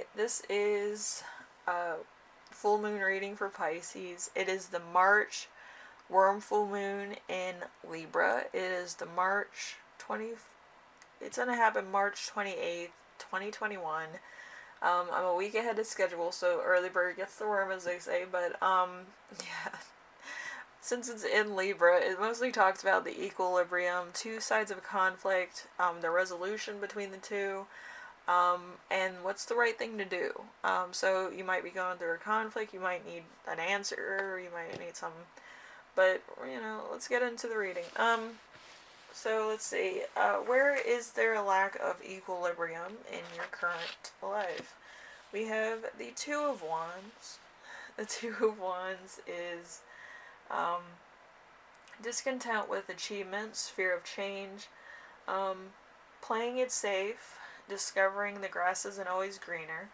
Alright, this is a full moon reading for Pisces. It is the March Worm full moon in Libra. It is the March 20. It's gonna happen March 28th, 2021. I'm a week ahead of schedule, so early bird gets the worm, as they say. But yeah, since it's in Libra, it mostly talks about the equilibrium, two sides of a conflict, the resolution between the two, and what's the right thing to do. So you might be going through a conflict, you might need an answer, you might need some, but let's get into the reading. So let's see, where is there a lack of equilibrium in your current life? We have the Two of Wands. The Two of Wands is discontent with achievements, fear of change, um, playing it safe, discovering the grass isn't always greener,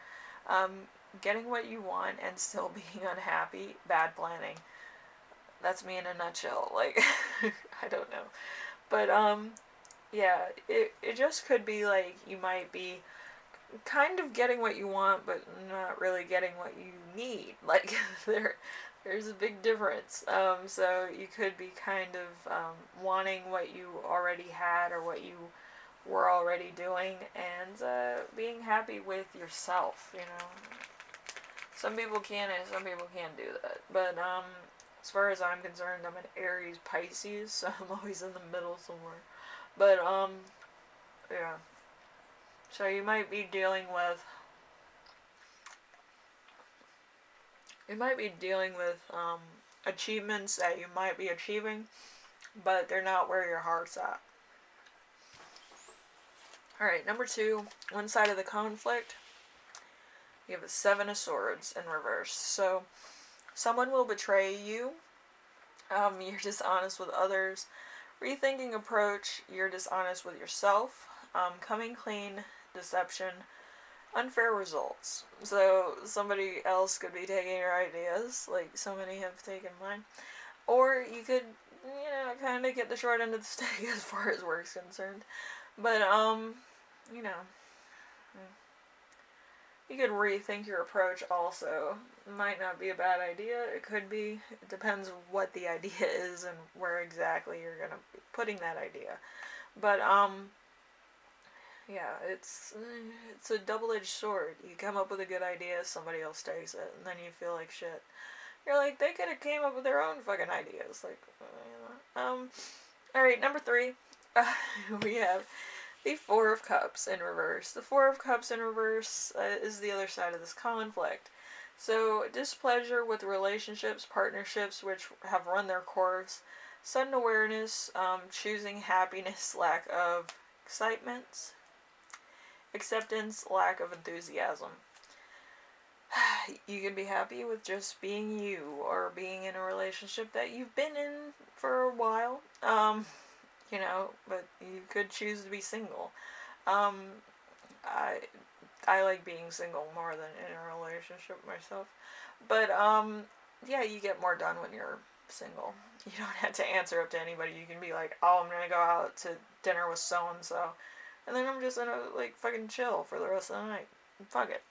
um, getting what you want and still being unhappy, bad planning. That's me in a nutshell. Like, I don't know. But, yeah, it just could be like you might be kind of getting what you want, but not really getting what you need. Like, there's a big difference. So you could be kind of wanting what you already had or what you were already doing, and being happy with yourself. Some people can and some people can't do that. But as far as I'm concerned, I'm an Aries Pisces, so I'm always in the middle somewhere. But yeah. So you might be dealing with achievements that you might be achieving, but they're not where your heart's at. Alright, number 2, one side of the conflict. You have a Seven of Swords in reverse. So someone will betray you. You're dishonest with others. Rethinking approach, you're dishonest with yourself. Coming clean, deception, unfair results. So somebody else could be taking your ideas, like so many have taken mine. Or you could, kind of get the short end of the stick as far as work's concerned. But, you could rethink your approach also. It might not be a bad idea. It could be. It depends what the idea is and where exactly you're going to be putting that idea. But, yeah, it's a double-edged sword. You come up with a good idea, somebody else takes it, and then you feel like shit. You're like, they could have came up with their own fucking ideas. Like, Alright, number 3. We have the Four of Cups in reverse. The Four of Cups in reverse is the other side of this conflict. So, displeasure with relationships, partnerships which have run their course, sudden awareness, choosing happiness, lack of excitement, acceptance, lack of enthusiasm. You can be happy with just being you, or being in a relationship that you've been in for a while, but you could choose to be single. I like being single more than in a relationship myself. But, yeah, you get more done when you're single. You don't have to answer up to anybody. You can be like, oh, I'm gonna go out to dinner with so-and-so. And then I'm just gonna, fucking chill for the rest of the night. Fuck it.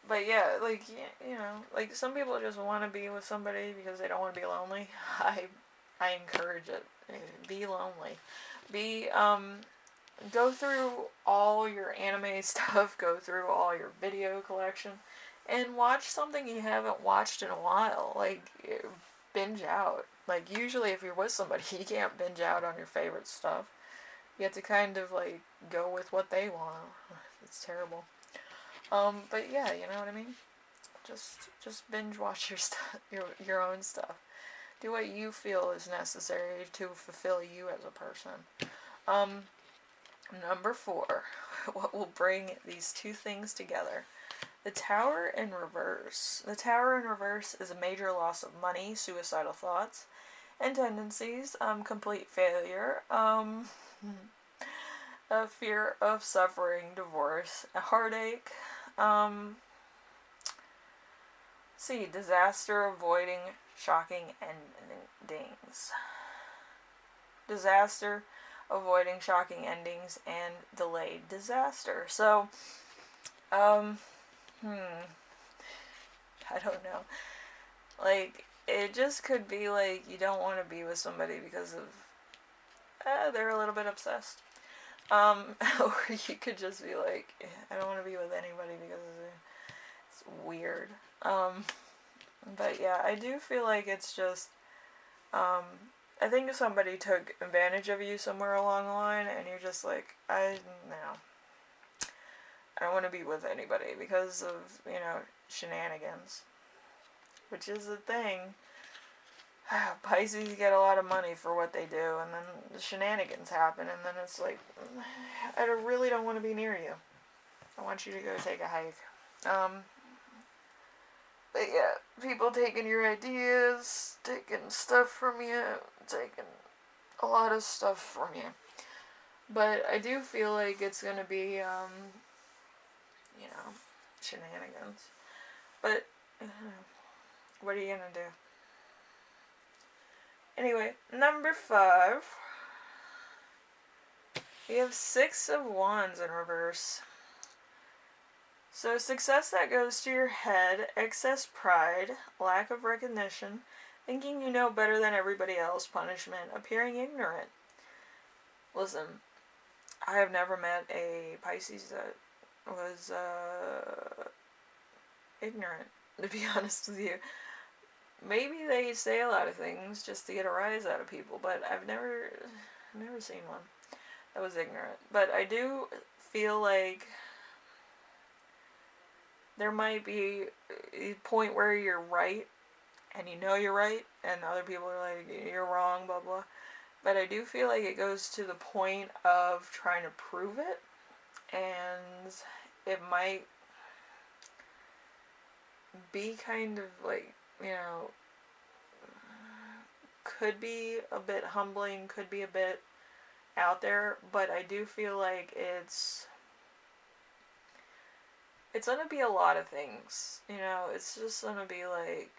But yeah, like some people just want to be with somebody because they don't want to be lonely. I encourage it. Be lonely. Go through all your anime stuff, go through all your video collection, and watch something you haven't watched in a while. Like, binge out. Like, usually if you're with somebody, you can't binge out on your favorite stuff. You have to kind of, go with what they want. It's terrible. But yeah, you know what I mean? Just binge watch your stuff, your own stuff. Do what you feel is necessary to fulfill you as a person. Number 4, what will bring these two things together? The Tower in reverse. The Tower in reverse is a major loss of money, suicidal thoughts, and tendencies, complete failure, a fear of suffering, divorce, a heartache, disaster avoiding shocking endings. Disaster avoiding shocking endings and delayed disaster. So, I don't know. Like, it just could be like you don't want to be with somebody because of they're a little bit obsessed. Or you could just be like, I don't want to be with anybody because it's weird. But yeah, I do feel like it's just, I think if somebody took advantage of you somewhere along the line and you're just like, no, I don't want to be with anybody because of, shenanigans. Which is the thing. Pisces get a lot of money for what they do, and then the shenanigans happen, and then it's like, I really don't want to be near you. I want you to go take a hike. But yeah, people taking your ideas, taking stuff from you, taking a lot of stuff from you. But I do feel like it's gonna be, shenanigans. But, what are you gonna do? Anyway, number 5. We have 6 of Wands in reverse. So success that goes to your head, excess pride, lack of recognition, thinking you know better than everybody else, punishment, appearing ignorant. Listen, I have never met a Pisces that was ignorant, to be honest with you. Maybe they say a lot of things just to get a rise out of people, but I've never seen one that was ignorant. But I do feel like there might be a point where you're right, and you know you're right, and other people are like, you're wrong, blah, blah. But I do feel like it goes to the point of trying to prove it, and it might be kind of like, could be a bit humbling, could be a bit out there, but I do feel like it's gonna be a lot of things, it's just gonna be like,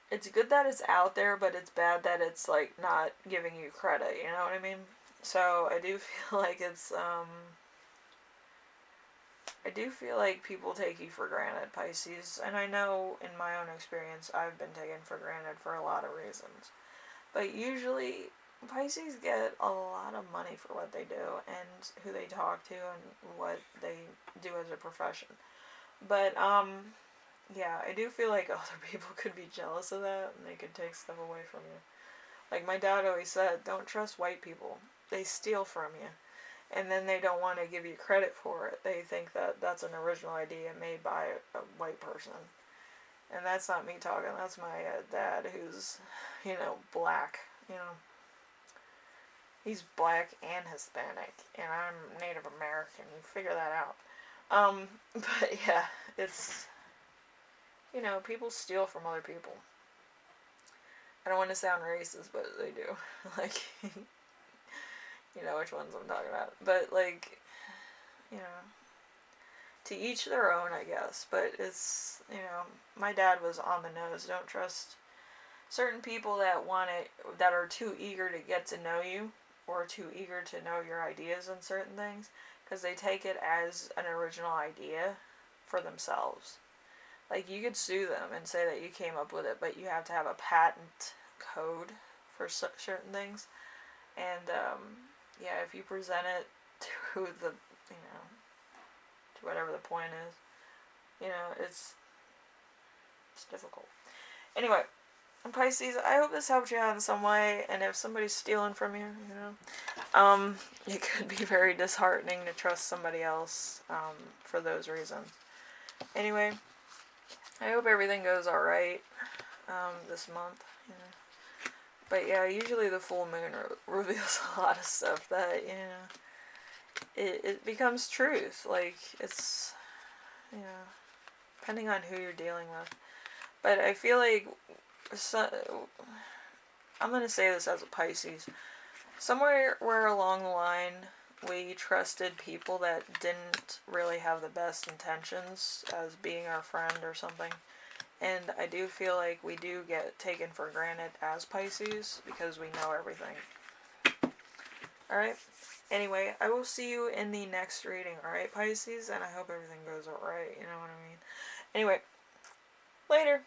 it's good that it's out there, but it's bad that it's like not giving you credit, you know what I mean? So I do feel like it's, I do feel like people take you for granted, Pisces, and I know in my own experience I've been taken for granted for a lot of reasons. But usually Pisces get a lot of money for what they do and who they talk to and what they do as a profession. But, yeah, I do feel like other people could be jealous of that and they could take stuff away from you. Like my dad always said, don't trust white people. They steal from you. And then they don't want to give you credit for it. They think that that's an original idea made by a white person. And that's not me talking. That's my dad who's, black. He's black and Hispanic. And I'm Native American. You figure that out. But yeah, it's, people steal from other people. I don't want to sound racist, but they do. Like, you know which ones I'm talking about. But, like, to each their own, I guess. But it's, my dad was on the nose. Don't trust certain people that that are too eager to get to know you, or too eager to know your ideas on certain things, because they take it as an original idea for themselves. Like, you could sue them and say that you came up with it, but you have to have a patent code for certain things. And, yeah, if you present it to the, to whatever the point is, it's difficult. Anyway, Pisces, I hope this helped you out in some way, and if somebody's stealing from you, it could be very disheartening to trust somebody else, for those reasons. Anyway, I hope everything goes alright, this month, But yeah, usually the full moon reveals a lot of stuff that, it becomes truth. Like, it's, depending on who you're dealing with. But I feel like, I'm going to say this as a Pisces, somewhere where along the line we trusted people that didn't really have the best intentions as being our friend or something. And I do feel like we do get taken for granted as Pisces because we know everything. Alright? Anyway, I will see you in the next reading, alright, Pisces? And I hope everything goes alright, you know what I mean? Anyway, later.